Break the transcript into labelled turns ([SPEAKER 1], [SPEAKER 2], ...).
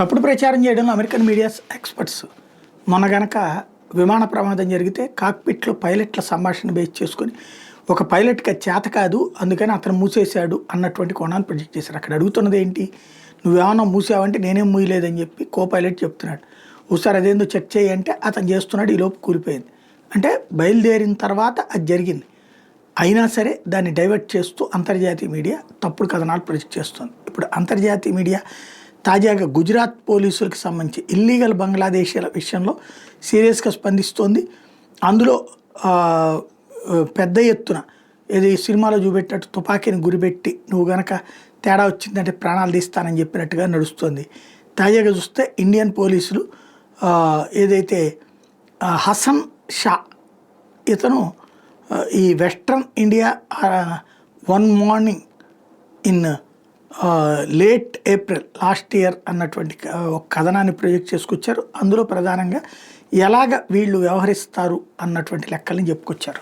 [SPEAKER 1] తప్పుడు ప్రచారం చేయడంలో అమెరికన్ మీడియా ఎక్స్పర్ట్స్ మొన్న గనక విమాన ప్రమాదం జరిగితే కాక్పిట్లో పైలట్ల సంభాషణ బేస్ చేసుకొని ఒక పైలట్కి చేత కాదు అందుకని అతను మూసేశాడు అన్నటువంటి కోణాన్ని ప్రొజెక్ట్ చేశారు. అక్కడ అడుగుతున్నది ఏంటి, నువ్వేమన్నా మూసావంటే నేనేం మూయలేదని చెప్పి కో పైలట్ చెప్తున్నాడు. ఒకసారి అదేందో చెక్ చేయంటే అతను చేస్తున్నాడు, ఈ లోపు కూలిపోయింది. అంటే బయలుదేరిన తర్వాత అది జరిగింది. అయినా సరే దాన్ని డైవర్ట్ చేస్తూ అంతర్జాతీయ మీడియా తప్పుడు కథనాలు ప్రొజెక్ట్ చేస్తుంది. ఇప్పుడు అంతర్జాతీయ మీడియా తాజాగా గుజరాత్ పోలీసులకు సంబంధించి ఇల్లీగల్ బంగ్లాదేశీల విషయంలో సీరియస్గా స్పందిస్తోంది. అందులో పెద్ద ఎత్తున ఏది సినిమాలో చూపెట్టినట్టు తుపాకీని గురిపెట్టి నువ్వు గనక తేడా వచ్చిందంటే ప్రాణాలు తీస్తానని చెప్పినట్టుగా నడుస్తుంది. తాజాగా చూస్తే ఇండియన్ పోలీసులు ఏదైతే హసన్ షా ఇతను ఈ western India one morning in late April last year అన్నటువంటి ఒక కథనాన్ని ప్రొజెక్ట్ చేసుకొచ్చారు. అందులో ప్రధానంగా ఎలాగ వీళ్ళు వ్యవహరిస్తారు అన్నటువంటి లెక్కల్ని చెప్పుకొచ్చారు.